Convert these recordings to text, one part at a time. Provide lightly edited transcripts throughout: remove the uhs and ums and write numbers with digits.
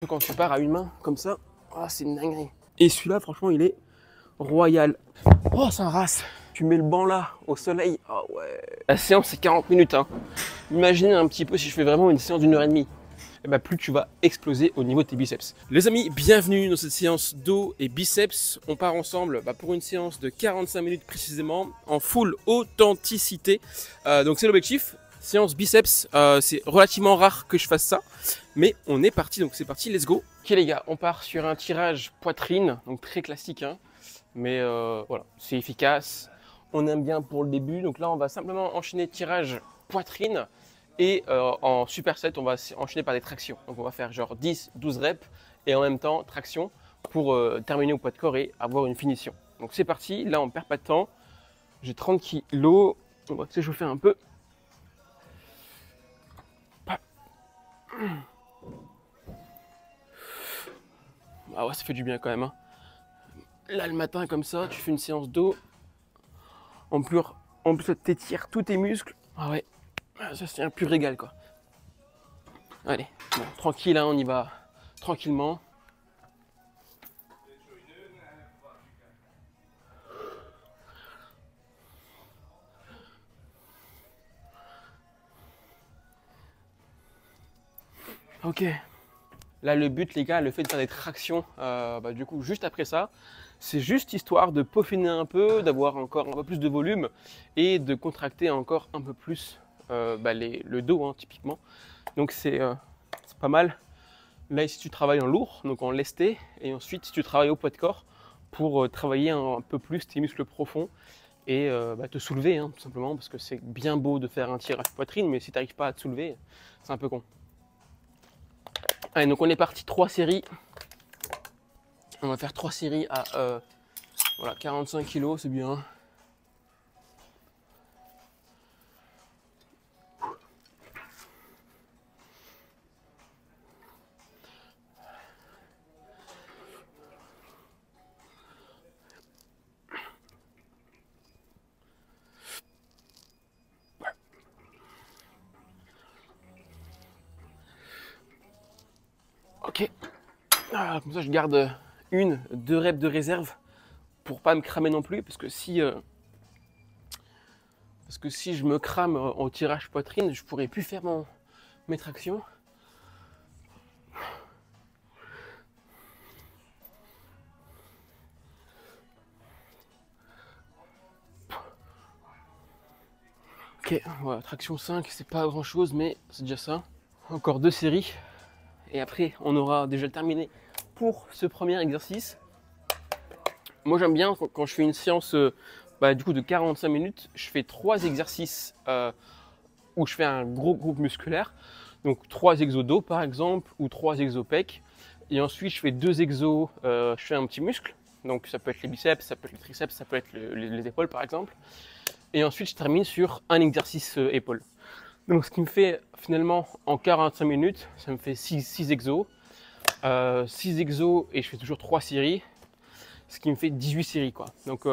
Quand tu pars à une main, comme ça, oh, c'est une dinguerie. Et celui-là, franchement, il est royal. Oh, ça rase. Tu mets le banc là, au soleil. Ah oh, ouais. La séance, c'est 40 minutes. Hein. Imaginez un petit peu si je fais vraiment une séance d'1 h 30. Et bah, plus tu vas exploser au niveau de tes biceps. Les amis, bienvenue dans cette séance dos et biceps. On part ensemble pour une séance de 45 minutes précisément, en full authenticité. Donc c'est l'objectif. Séance biceps, c'est relativement rare que je fasse ça, mais on est parti, donc c'est parti, let's go. Ok les gars, on part sur un tirage poitrine, donc très classique, hein, mais voilà, c'est efficace. On aime bien pour le début, donc là on va simplement enchaîner tirage poitrine et en superset on va enchaîner par des tractions. Donc on va faire genre 10-12 reps et en même temps traction pour terminer au poids de corps et avoir une finition. Donc c'est parti, là on perd pas de temps, j'ai 30 kilos, on va s'échauffer un peu. Ah ouais, ça fait du bien quand même. Hein. Là, le matin, comme ça, tu fais une séance d'eau. En plus, ça t'étire tous tes muscles. Ah ouais, ça c'est un pur régal quoi. Allez, bon, tranquille, hein, on y va tranquillement. Ok. Là, le but, les gars, le fait de faire des tractions, du coup, juste après ça, c'est juste histoire de peaufiner un peu, d'avoir encore un peu plus de volume et de contracter encore un peu plus le dos, hein, typiquement. Donc, c'est pas mal. Là, ici, tu travailles en lourd, donc en lesté, et ensuite, tu travailles au poids de corps pour travailler un peu plus tes muscles profonds et te soulever, hein, tout simplement, parce que c'est bien beau de faire un tirage poitrine, mais si tu n'arrives pas à te soulever, c'est un peu con. Allez, donc on est parti 3 séries. On va faire 3 séries à voilà, 45 kg, c'est bien. Ok. Ah, comme ça, je garde 1-2 reps de réserve pour pas me cramer non plus, parce que si je me crame au tirage poitrine, je pourrais plus faire mes tractions. Ok, voilà, traction 5, c'est pas grand chose, mais c'est déjà ça. Encore 2 séries, et après on aura déjà terminé pour ce premier exercice. Moi j'aime bien quand je fais une séance du coup de 45 minutes, je fais 3 exercices où je fais un gros groupe musculaire. Donc 3 exos dos par exemple, ou 3 exos pec. Et ensuite je fais 2 exos, je fais un petit muscle. Donc ça peut être les biceps, ça peut être les triceps, ça peut être les épaules par exemple. Et ensuite je termine sur un exercice épaule. Donc ce qui me fait finalement en 45 minutes, ça me fait 6 exos. 6 exos et je fais toujours 3 séries. Ce qui me fait 18 séries quoi. Donc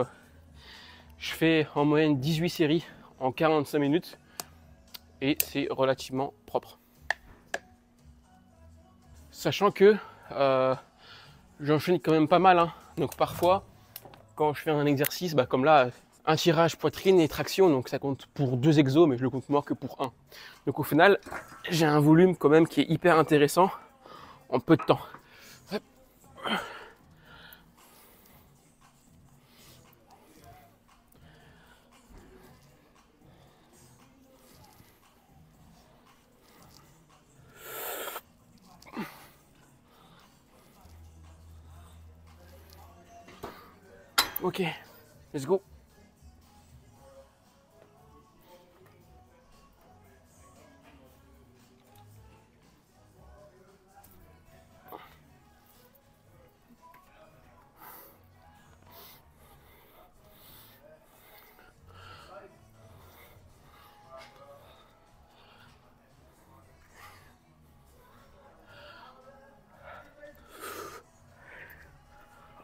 je fais en moyenne 18 séries en 45 minutes. Et c'est relativement propre. Sachant que j'enchaîne quand même pas mal. Hein. Donc parfois, quand je fais un exercice, comme là, un tirage poitrine et traction, donc ça compte pour 2 exos, mais je le compte moins que pour 1. Donc au final, j'ai un volume quand même qui est hyper intéressant en peu de temps. Hop. Ok, let's go.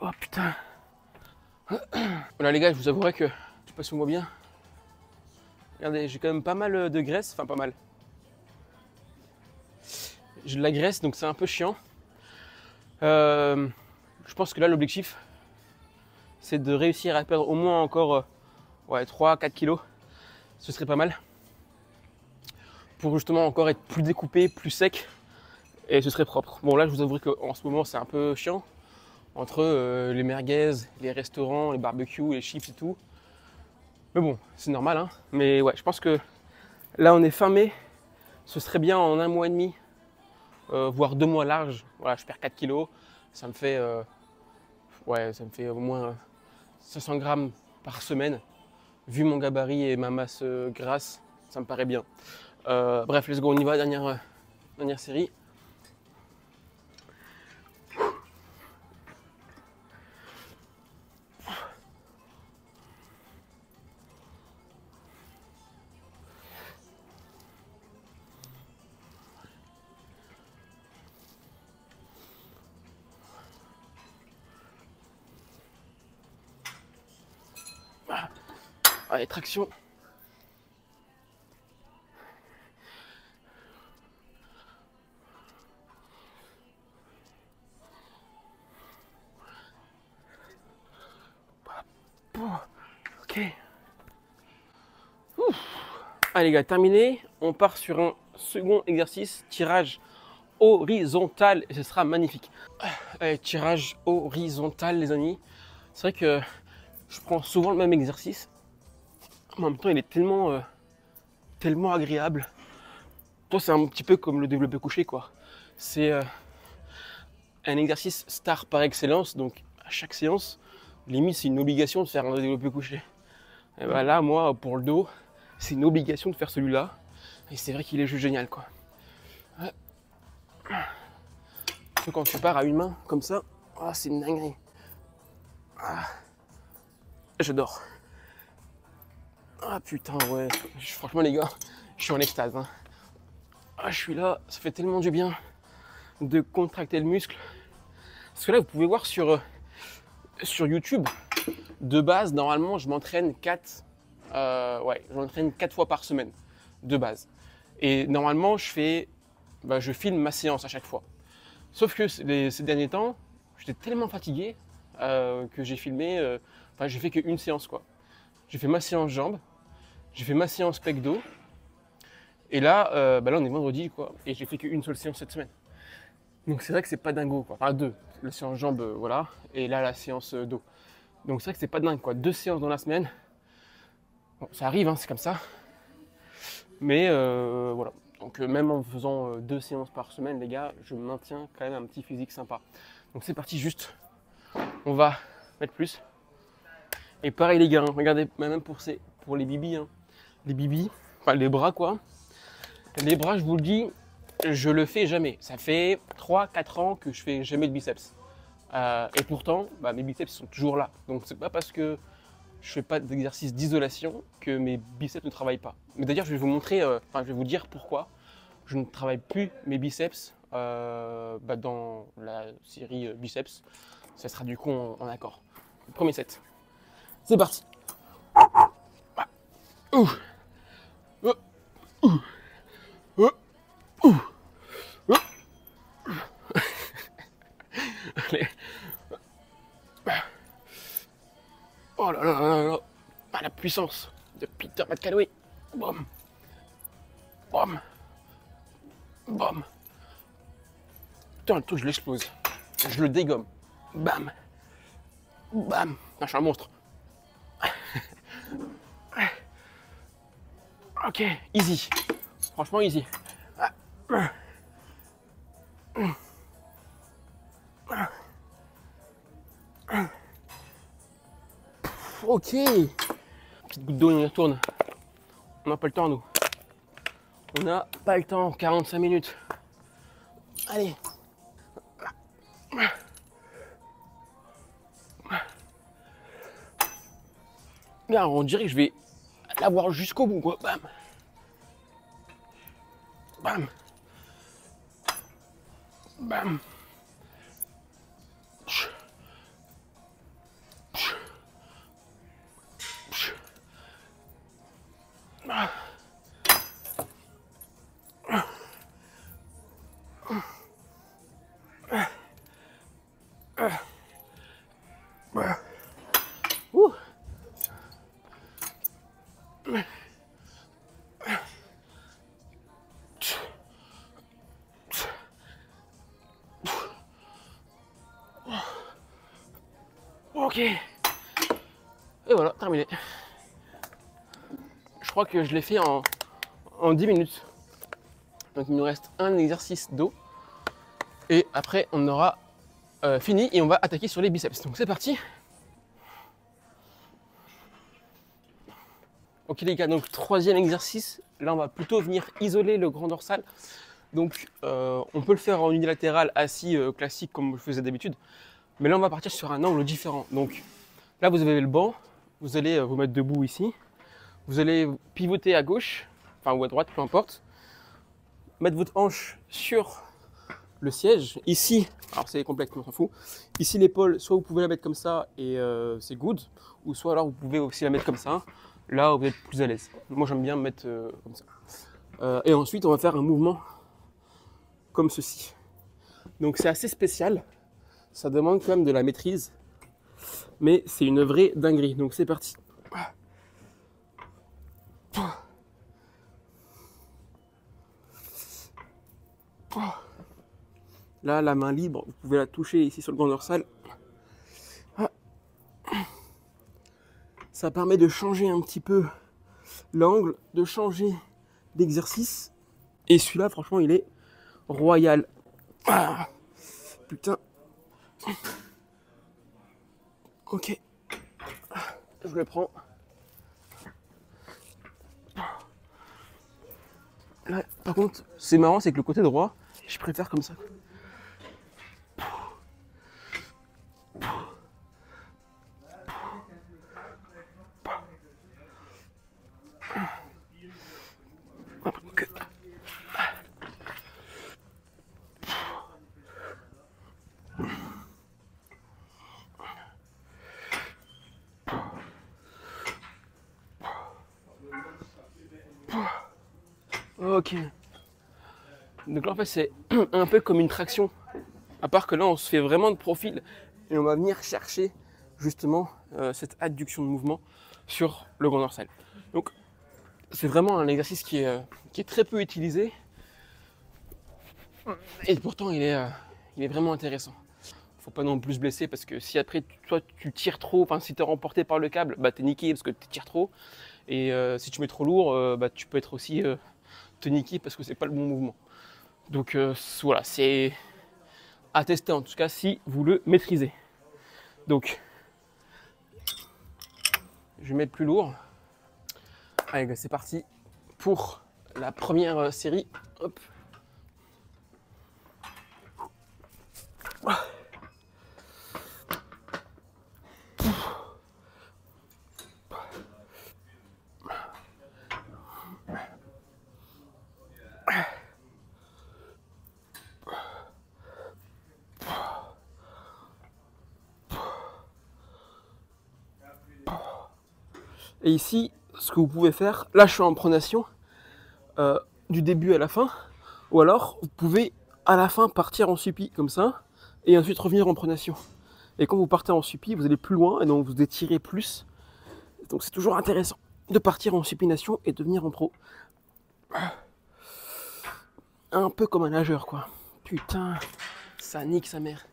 Oh putain. Voilà les gars, je vous avouerai que, je sais pas si on voit bien. Regardez, j'ai quand même pas mal de graisse, enfin pas mal. J'ai de la graisse donc c'est un peu chiant. Je pense que là, l'objectif, c'est de réussir à perdre au moins encore 3-4 kilos. Ce serait pas mal. Pour justement encore être plus découpé, plus sec. Et ce serait propre. Bon, là, je vous avouerai qu'en ce moment, c'est un peu chiant. Entre les merguez, les restaurants, les barbecues, les chips et tout. Mais bon, c'est normal, hein. Mais ouais, je pense que là, on est fin mai. Ce serait bien en 1 mois et demi, voire 2 mois large. Voilà, je perds 4 kilos. Ça me fait, au moins 500 grammes par semaine. Vu mon gabarit et ma masse grasse, ça me paraît bien. Bref, let's go, on y va, dernière série. Allez, traction. Ok. Ouf. Allez les gars, terminé. On part sur un second exercice, tirage horizontal, et ce sera magnifique. Allez, tirage horizontal les amis. C'est vrai que je prends souvent le même exercice. En même temps, il est tellement agréable. Toi, c'est un petit peu comme le développé couché, quoi. C'est un exercice star par excellence. Donc, à chaque séance, limite, c'est une obligation de faire un développé couché. Et ben là, moi, pour le dos, c'est une obligation de faire celui-là. Et c'est vrai qu'il est juste génial, quoi. Ouais. Parce que quand tu pars à une main, comme ça, c'est une dinguerie. J'adore. Ah putain, ouais. Franchement, les gars, je suis en extase. Hein. Je suis là, ça fait tellement du bien de contracter le muscle. Parce que là, vous pouvez voir sur YouTube, de base, normalement, je m'entraîne 4 fois par semaine, de base. Et normalement, je filme ma séance à chaque fois. Sauf que ces derniers temps, j'étais tellement fatigué que j'ai filmé, j'ai fait qu'une séance, quoi. J'ai fait ma séance jambes, j'ai fait ma séance pec dos. Et là, là, on est vendredi, quoi. Et j'ai fait qu'une seule séance cette semaine. Donc c'est vrai que c'est pas dingo, quoi. Enfin, 2. La séance jambes, voilà. Et là, la séance dos. Donc c'est vrai que c'est pas dingue, quoi. 2 séances dans la semaine. Bon, ça arrive, hein, c'est comme ça. Mais voilà. Donc même en faisant 2 séances par semaine, les gars, je maintiens quand même un petit physique sympa. Donc c'est parti, juste. On va mettre plus. Et pareil, les gars, hein, regardez, même pour les bibis, hein. Les bibis, enfin les bras, quoi. Les bras, je vous le dis, je le fais jamais. Ça fait 3-4 ans que je fais jamais de biceps. Et pourtant, mes biceps sont toujours là. Donc c'est pas parce que je fais pas d'exercice d'isolation que mes biceps ne travaillent pas. Mais d'ailleurs, je vais vous montrer, je vais vous dire pourquoi je ne travaille plus mes biceps dans la série biceps. Ça sera du coup en accord. Premier set. C'est parti. Ouh. Oh. Ouh. Oh. Ouh. Oh. Allez. Oh là là là là. La puissance de Peter McCalloway. Bam. Bam. Bam. Putain, le truc, je l'explose. Je le dégomme. Bam. Bam. Je suis un monstre. Ok, easy. Franchement, easy. Ok. Petite goutte d'eau, on y retourne. On n'a pas le temps, nous. On n'a pas le temps. 45 minutes. Allez. Là, on dirait que je vais l'avoir jusqu'au bout, quoi. Bam. Bam. Bam. Ok. Et voilà, terminé. Je crois que je l'ai fait en 10 minutes. Donc il nous reste un exercice dos. Et après, on aura fini et on va attaquer sur les biceps. Donc c'est parti. Ok les gars, donc troisième exercice. Là, on va plutôt venir isoler le grand dorsal. Donc on peut le faire en unilatéral, assis, classique comme je faisais d'habitude. Mais là, on va partir sur un angle différent. Donc là, vous avez le banc. Vous allez vous mettre debout ici. Vous allez pivoter à gauche, enfin ou à droite, peu importe. Mettre votre hanche sur le siège. Ici, alors c'est complexe, on s'en fout. Ici, l'épaule, soit vous pouvez la mettre comme ça et c'est good. Ou soit alors vous pouvez aussi la mettre comme ça. Là, vous êtes plus à l'aise. Moi, j'aime bien me mettre comme ça. Et ensuite, on va faire un mouvement comme ceci. Donc, c'est assez spécial. Ça demande quand même de la maîtrise. Mais c'est une vraie dinguerie. Donc, c'est parti. Là, la main libre, vous pouvez la toucher ici sur le grand dorsal. Ça permet de changer un petit peu l'angle, de changer d'exercice. Et celui-là, franchement, il est royal. Ah, putain. Ok. Je le prends. Là, par contre, c'est marrant, c'est que le côté droit, je préfère comme ça. Ok. Donc là, en fait, c'est un peu comme une traction. À part que là, on se fait vraiment de profil et on va venir chercher justement cette adduction de mouvement sur le grand dorsal. Donc, c'est vraiment un exercice qui est très peu utilisé et pourtant il est vraiment intéressant. Faut pas non plus se blesser parce que si après toi tu tires trop, enfin si tu es remporté par le câble, bah t'es niqué parce que tu tires trop. Et si tu mets trop lourd, bah tu peux être aussi te niquer parce que c'est pas le bon mouvement. Donc voilà, c'est à tester en tout cas si vous le maîtrisez. Donc je vais mettre plus lourd. Allez bah, c'est parti pour la première série. Hop. Et ici, ce que vous pouvez faire, là je suis en pronation, du début à la fin, ou alors vous pouvez à la fin partir en suppi comme ça, et ensuite revenir en pronation. Et quand vous partez en suppi, vous allez plus loin, et donc vous étirez plus. Donc c'est toujours intéressant de partir en supination et de venir en pro. Un peu comme un nageur quoi. Putain, ça nique sa mère.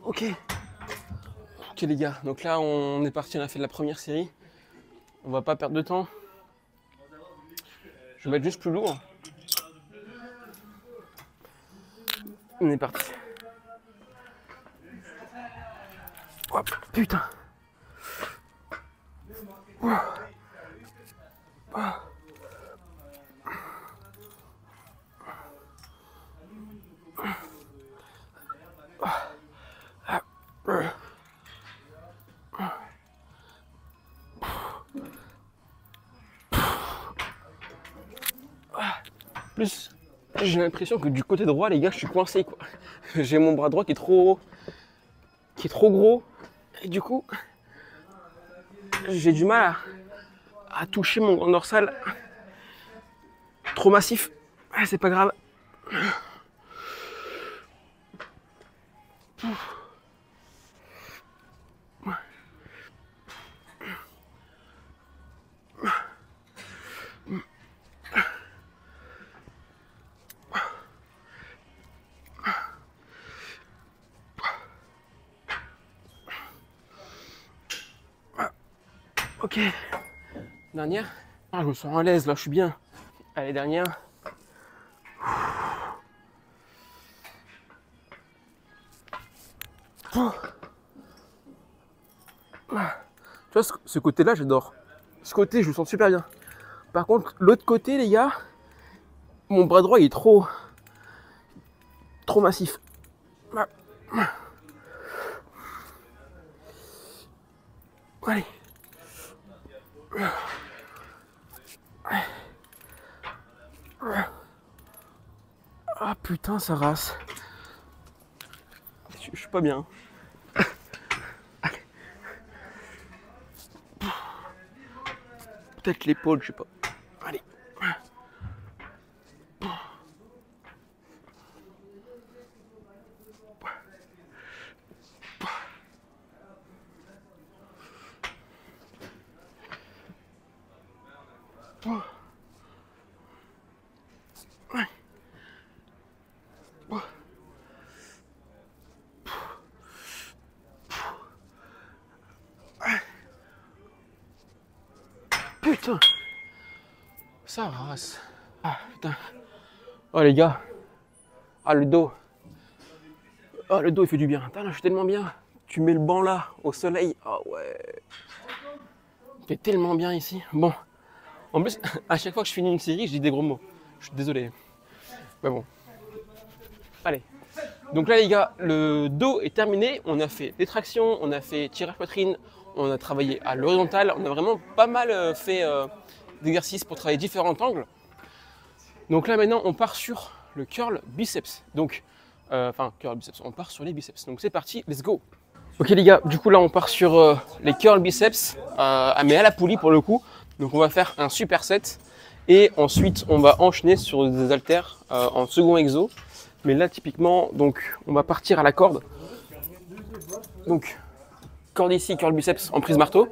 Ok. Ok les gars, donc là on est parti, on a fait la première série. On va pas perdre de temps. Je vais mettre juste plus lourd. On est parti. Hop, putain. Plus. J'ai l'impression que du côté droit, les gars, je suis coincé, quoi. J'ai mon bras droit qui est trop gros. Et du coup, j'ai du mal à toucher mon grand dorsal. Trop massif. Ah, c'est pas grave. Ok. Dernière. Ah, je me sens à l'aise là, je suis bien. Allez, dernière. Tu vois, ce côté-là, j'adore. Ce côté, je me sens super bien. Par contre, l'autre côté, les gars, mon bras droit, il est trop massif. Allez. Ah putain, ça rase. Je suis pas bien. Peut-être l'épaule, je sais pas. Allez. Putain, ça rase. Ah putain. Oh les gars. Ah le dos. Ah le dos il fait du bien. Putain, là, je suis tellement bien. Tu mets le banc là, au soleil. Ah ouais. C'est tellement bien ici. Bon. En plus, à chaque fois que je finis une série, je dis des gros mots. Je suis désolé. Mais bon. Allez. Donc là les gars, le dos est terminé. On a fait des tractions, on a fait tirage poitrine, on a travaillé à l'horizontale. On a vraiment pas mal fait d'exercices pour travailler différents angles. Donc là maintenant, on part sur le curl biceps. Donc, curl biceps, on part sur les biceps. Donc c'est parti, let's go. Ok les gars, du coup là on part sur les curl biceps, mais à la poulie pour le coup. Donc on va faire un superset et ensuite on va enchaîner sur des haltères en second exo. Mais là typiquement, donc on va partir à la corde. Donc corde ici, curl biceps en prise marteau.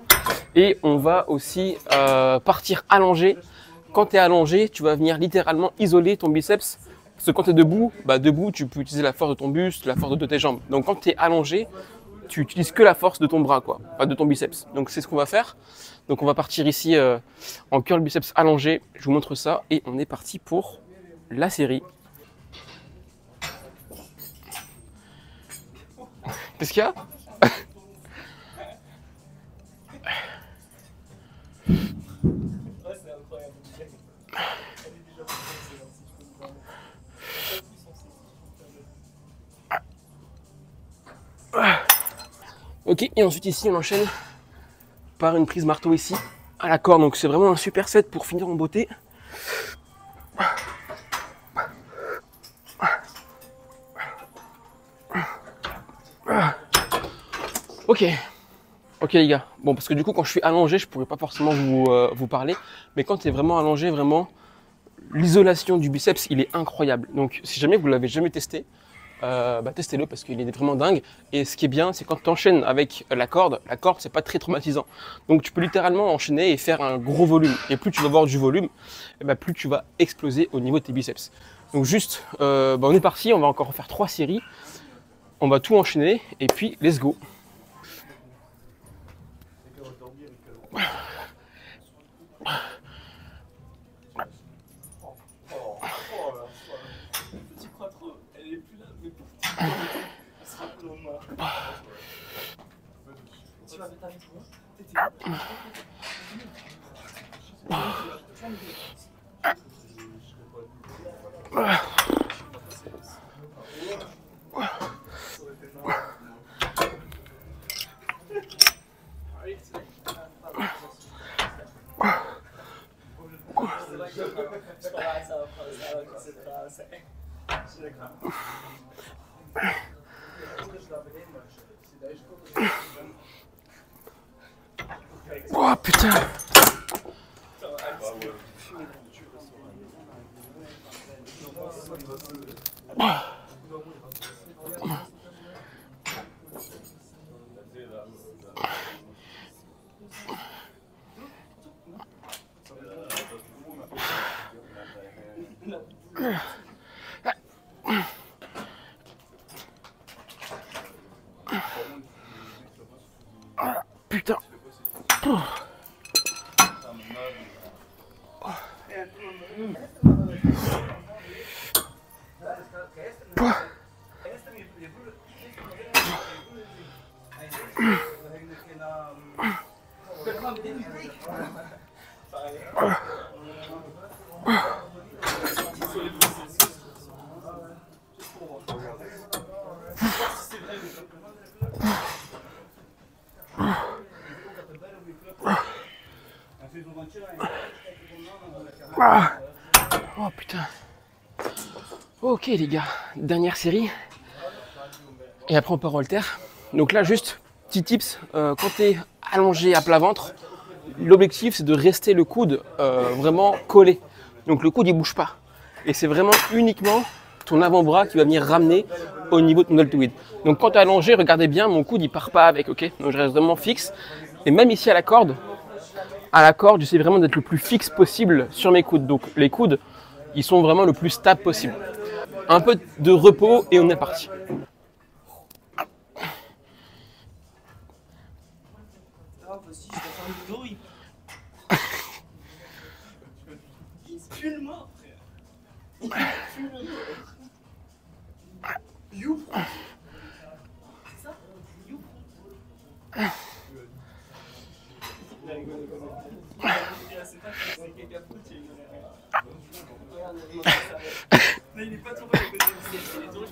Et on va aussi partir allongé. Quand tu es allongé, tu vas venir littéralement isoler ton biceps. Parce que quand tu es debout, debout, tu peux utiliser la force de ton buste, la force de tes jambes. Donc quand tu es allongé, tu utilises que la force de ton bras, quoi, pas de ton biceps. Donc c'est ce qu'on va faire. Donc on va partir ici en curl biceps allongé. Je vous montre ça et on est parti pour la série. Qu'est-ce qu'il y a? Ok, et ensuite ici on enchaîne par une prise marteau ici à la corde. Donc c'est vraiment un super set pour finir en beauté. Ok, ok les gars. Bon, parce que du coup quand je suis allongé, je pourrais pas forcément vous parler, mais quand tu es vraiment allongé, vraiment l'isolation du biceps, il est incroyable. Donc si jamais vous l'avez jamais testé, testez-le parce qu'il est vraiment dingue. Et ce qui est bien, c'est quand tu enchaînes avec la corde c'est pas très traumatisant. Donc tu peux littéralement enchaîner et faire un gros volume. Et plus tu vas avoir du volume, plus tu vas exploser au niveau de tes biceps. Donc juste, on est parti, on va encore faire 3 séries. On va tout enchaîner et puis let's go. Oh putain. Putain. Ah. Oh putain. Ok les gars, dernière série. Et après on part au halter. Donc là juste, petit tips, quand tu es allongé à plat ventre, l'objectif c'est de rester le coude vraiment collé. Donc le coude il bouge pas. Et c'est vraiment uniquement ton avant-bras qui va venir ramener au niveau de ton deltoïde. Donc quand tu es allongé, regardez bien, mon coude il part pas avec, ok? Donc je reste vraiment fixe. Et même ici à la corde, j'essaie vraiment d'être le plus fixe possible sur mes coudes. Donc les coudes, ils sont vraiment le plus stable possible. Un peu de repos et on est parti.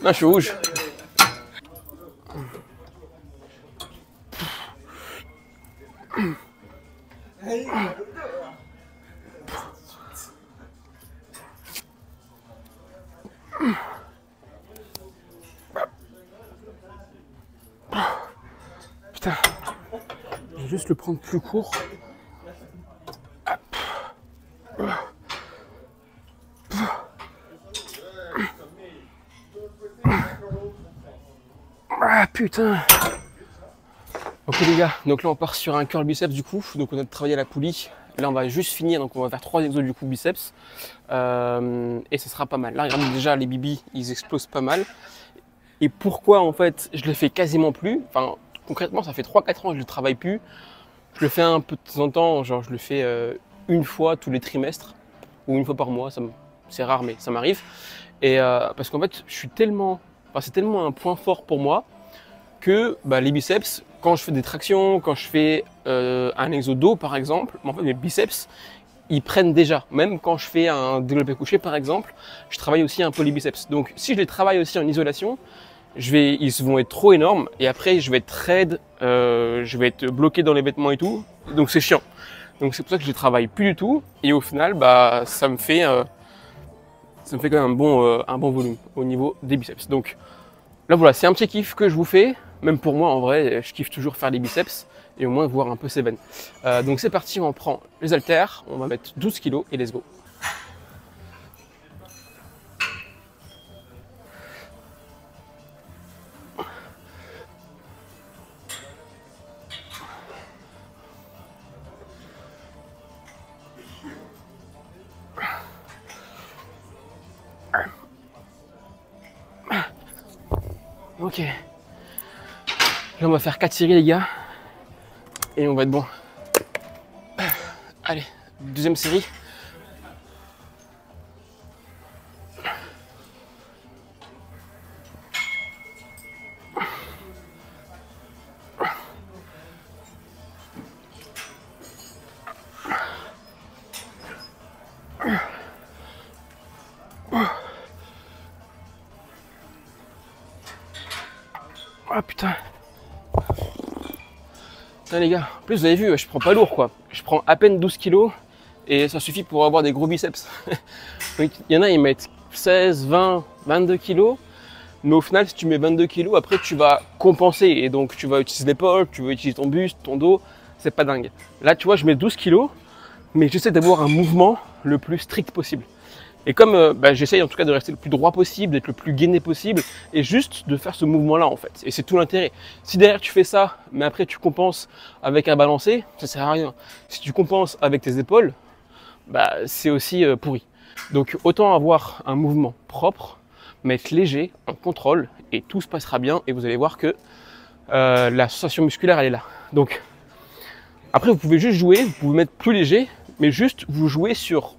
Non, je suis rouge. Putain, je vais juste le prendre plus court. Ah putain. Ok les gars, donc là on part sur un curl biceps du coup, donc on a travaillé à la poulie. Là on va juste finir, donc on va faire 3 exos du coup biceps. Et ce sera pas mal. Là regardez déjà les bibis, ils explosent pas mal. Et pourquoi en fait je le fais quasiment plus, enfin concrètement ça fait 3-4 ans que je le travaille plus. Je le fais un peu de temps en temps, genre je le fais une fois tous les trimestres ou une fois par mois, c'est rare mais ça m'arrive. Et parce qu'en fait je suis tellement, enfin, c'est tellement un point fort pour moi que bah, les biceps, quand je fais des tractions, quand je fais un exo dos par exemple, en fait mes biceps ils prennent déjà. Même quand je fais un développé couché par exemple, je travaille aussi un peu les biceps. Donc si je les travaille aussi en isolation, ils vont être trop énormes et après je vais être raide, je vais être bloqué dans les vêtements et tout. Donc c'est chiant. Donc c'est pour ça que je les travaille plus du tout et au final bah ça me fait quand même un bon volume au niveau des biceps. Donc là voilà, c'est un petit kiff que je vous fais. Même pour moi en vrai, je kiffe toujours faire les biceps et au moins voir un peu ses veines. Donc c'est parti, on prend les haltères, on va mettre 12 kg et let's go. Ok. Là on va faire 4 séries les gars. Et on va être bon. Allez, deuxième série. Ah putain. Putain les gars, en plus vous avez vu, je prends pas lourd quoi. Je prends à peine 12 kg et ça suffit pour avoir des gros biceps. Il y en a, ils mettent 16, 20, 22 kilos. Mais au final, si tu mets 22 kilos, après tu vas compenser. Et donc tu vas utiliser l'épaule, tu vas utiliser ton buste, ton dos. C'est pas dingue. Là, tu vois, je mets 12 kilos, mais j'essaie d'avoir un mouvement le plus strict possible. Et comme j'essaye en tout cas de rester le plus droit possible, d'être le plus gainé possible, et juste de faire ce mouvement-là en fait. Et c'est tout l'intérêt. Si derrière tu fais ça, mais après tu compenses avec un balancé, ça sert à rien. Si tu compenses avec tes épaules, c'est aussi pourri. Donc autant avoir un mouvement propre, mais être léger, en contrôle, et tout se passera bien, et vous allez voir que la sensation musculaire elle est là. Donc après vous pouvez juste jouer, vous pouvez mettre plus léger, mais juste vous jouez sur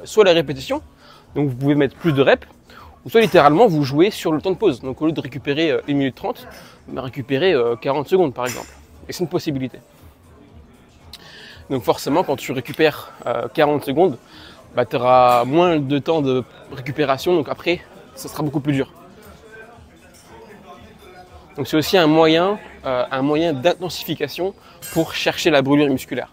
soit la répétition, donc vous pouvez mettre plus de reps, ou soit littéralement vous jouez sur le temps de pause. Donc au lieu de récupérer 1 minute 30, récupérer 40 secondes par exemple. Et c'est une possibilité. Donc forcément quand tu récupères 40 secondes, tu auras moins de temps de récupération, donc après ça sera beaucoup plus dur. Donc c'est aussi un moyen d'intensification pour chercher la brûlure musculaire.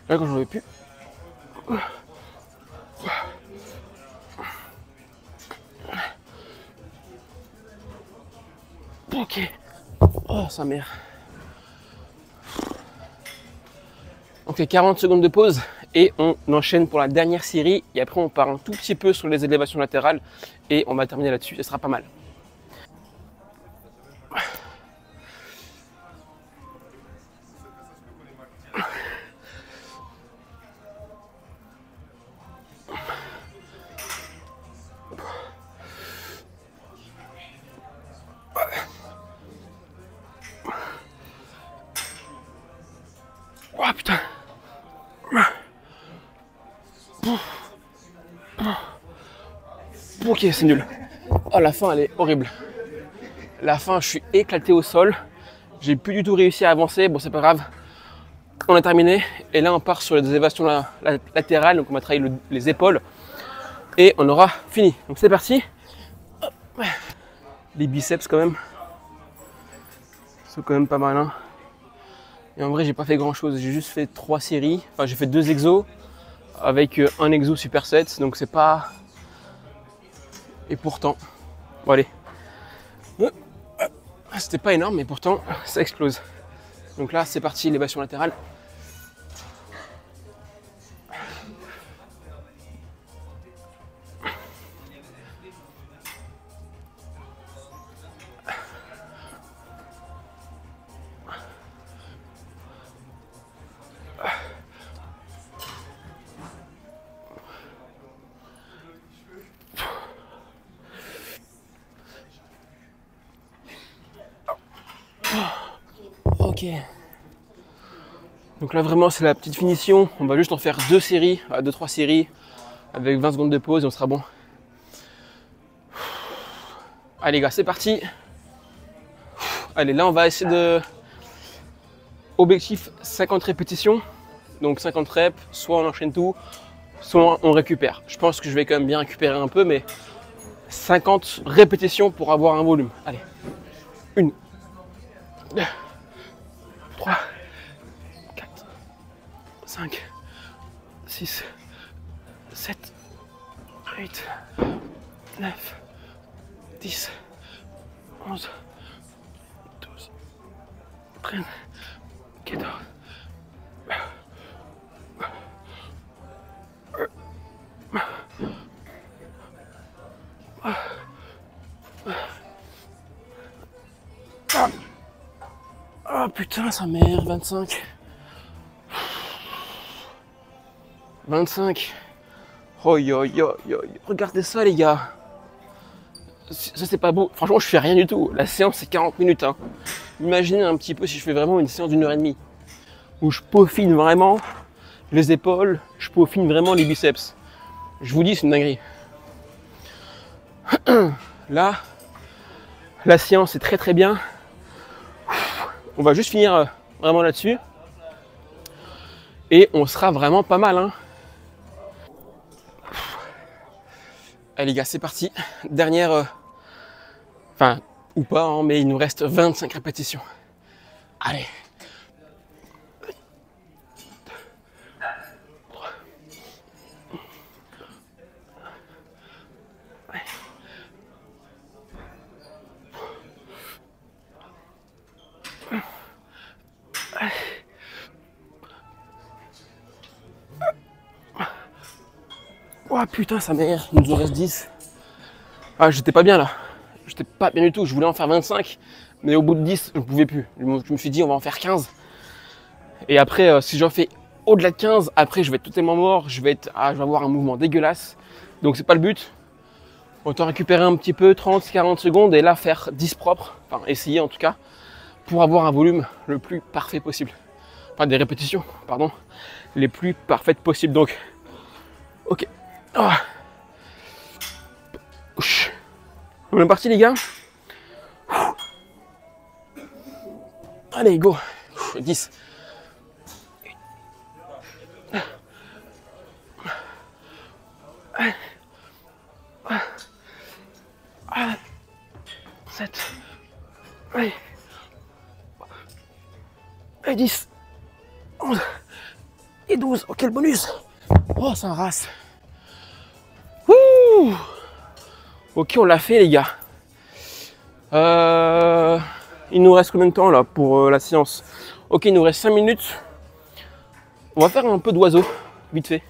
Là quand j'en veux plus. Ok. Oh sa mère. On fait 40 secondes de pause et on enchaîne pour la dernière série. Et après on part un tout petit peu sur les élévations latérales et on va terminer là-dessus, ça sera pas mal. Oh putain. Ok, c'est nul. Oh, la fin, elle est horrible. La fin, je suis éclaté au sol. J'ai plus du tout réussi à avancer. Bon, c'est pas grave. On a terminé. Et là, on part sur les élévations latérales. Donc, on va travailler les épaules. Et on aura fini. Donc, c'est parti. Les biceps, quand même. C'est quand même pas mal, hein. Et en vrai, j'ai pas fait grand chose. J'ai juste fait 3 séries. Enfin, j'ai fait 2 exos avec un exo superset. Donc, c'est pas. Et pourtant, bon, allez. C'était pas énorme, mais pourtant, ça explose. Donc là, c'est parti, élévation latérale. Ok. Donc là vraiment c'est la petite finition. On va juste en faire 2 séries, 2-3 séries avec 20 secondes de pause et on sera bon. Allez les gars, c'est parti. Allez, là on va essayer de... Objectif 50 répétitions. Donc 50 reps, soit on enchaîne tout, soit on récupère. Je pense que je vais quand même bien récupérer un peu, mais 50 répétitions pour avoir un volume. Allez. 1, 2, 3, 4, 5, 6, 7, 8, 9, 10, 11, 12, 13, 14. Oh putain, sa mère, 25. 25. Oh yo yo yo. Regardez ça les gars. Ça c'est pas beau. Franchement je fais rien du tout. La séance c'est 40 minutes. Hein. Imaginez un petit peu si je fais vraiment une séance d'1h30. Où je peaufine vraiment les épaules. Je peaufine vraiment les biceps. Je vous dis c'est une dinguerie. Là, la séance est très très bien. On va juste finir vraiment là-dessus. Et on sera vraiment pas mal. Hein. Allez les gars, c'est parti. Dernière... Enfin, ou pas, hein, mais il nous reste 25 répétitions. Allez. Oh putain, sa mère, il nous en reste 10. Ah, j'étais pas bien là. J'étais pas bien du tout. Je voulais en faire 25, mais au bout de 10, je pouvais plus. Je me suis dit, on va en faire 15. Et après, si j'en fais au-delà de 15, après, je vais être totalement mort. Je vais avoir un mouvement dégueulasse. Donc, c'est pas le but. Autant récupérer un petit peu, 30-40 secondes, et là, faire 10 propres. Enfin, essayer en tout cas, pour avoir un volume le plus parfait possible. Enfin, des répétitions, pardon, les plus parfaites possibles. Donc, ok. Oh. On est parti les gars. Allez, go. 10. 7. Et 10. 11. Et 12. Oh, quel bonus. Oh, c'est un race. Wouh. Ok, on l'a fait les gars. Il nous reste combien de temps là pour la séance? Ok, il nous reste 5 minutes. On va faire un peu d'oiseau, vite fait.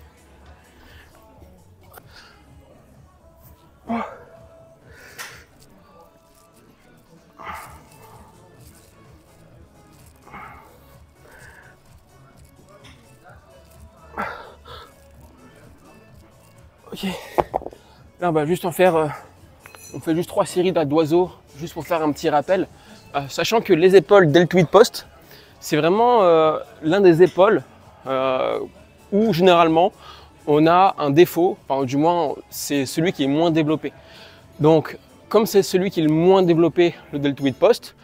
Oh. Ok. Là, on va juste en faire... on fait juste 3 séries d'oiseaux, juste pour faire un petit rappel. Sachant que les épaules deltoïdes post, c'est vraiment l'un des épaules où généralement on a un défaut, enfin du moins c'est celui qui est moins développé. Donc comme c'est celui qui est le moins développé, le deltoïde post,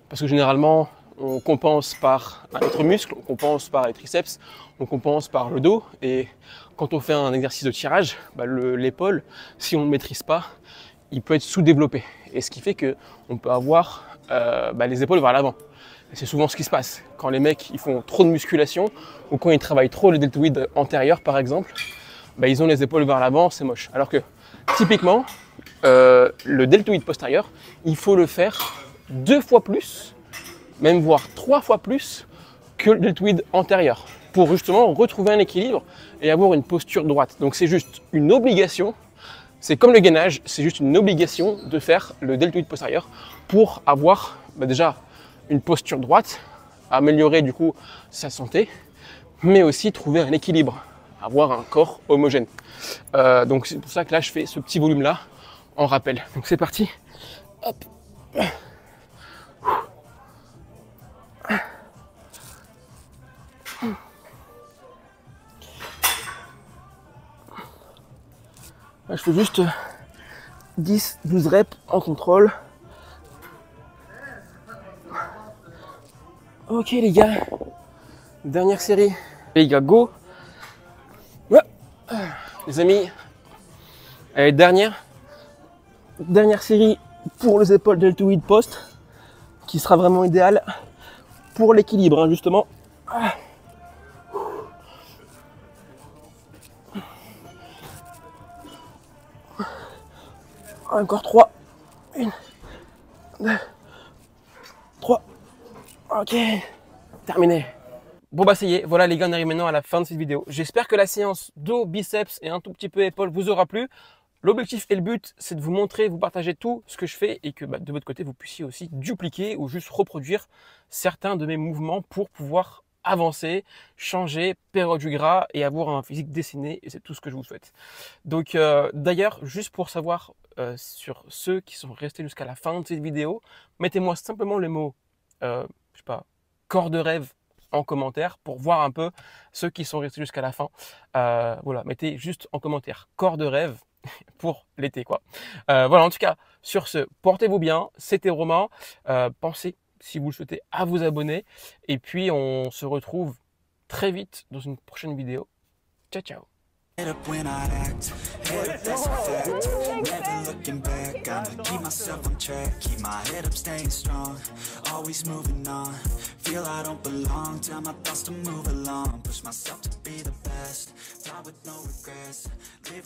parce que généralement on compense par un autre muscle, on compense par les triceps, on compense par le dos, et quand on fait un exercice de tirage, l'épaule, si on ne le maîtrise pas, il peut être sous-développé. Et ce qui fait qu'on peut avoir les épaules vers l'avant. Et c'est souvent ce qui se passe. Quand les mecs ils font trop de musculation, ou quand ils travaillent trop le deltoïde antérieur par exemple, ils ont les épaules vers l'avant, c'est moche. Alors que typiquement, le deltoïde postérieur, il faut le faire 2 fois plus, même voire 3 fois plus que le deltoïde antérieur, pour justement retrouver un équilibre et avoir une posture droite. Donc c'est juste une obligation, c'est comme le gainage, c'est juste une obligation de faire le deltoïde postérieur pour avoir déjà une posture droite, améliorer du coup sa santé, mais aussi trouver un équilibre, avoir un corps homogène. Donc c'est pour ça que là je fais ce petit volume là en rappel. Donc c'est parti. Hop. Là, je fais juste 10-12 reps en contrôle. Ok les gars, dernière série. Les gars, go. Ouais. Les amis, allez, dernière série pour les épaules deltoïdes post, qui sera vraiment idéal pour l'équilibre, hein, justement. Encore 3. 1, 2, 3. Ok, terminé. Bon bah ça y est, voilà les gars, on arrive maintenant à la fin de cette vidéo. J'espère que la séance dos, biceps et un tout petit peu épaules vous aura plu. L'objectif et le but, c'est de vous montrer, vous partager tout ce que je fais et que de votre côté, vous puissiez aussi dupliquer ou juste reproduire certains de mes mouvements pour pouvoir avancer, changer, perdre du gras et avoir un physique dessiné, et c'est tout ce que je vous souhaite. Donc d'ailleurs, juste pour savoir sur ceux qui sont restés jusqu'à la fin de cette vidéo, mettez-moi simplement le mot, je sais pas, corps de rêve en commentaire pour voir un peu ceux qui sont restés jusqu'à la fin. Voilà, mettez juste en commentaire corps de rêve pour l'été, quoi. Voilà, en tout cas, sur ce, portez-vous bien. C'était Romain. Pensez, si vous le souhaitez, à vous abonner. Et puis, on se retrouve très vite dans une prochaine vidéo. Ciao, ciao. Head up when I act, head up that's a fact. Never looking back, I'ma keep myself on track. Keep my head up staying strong, always moving on. Feel I don't belong, tell my thoughts to move along. Push myself to be the best, die with no regrets. Live with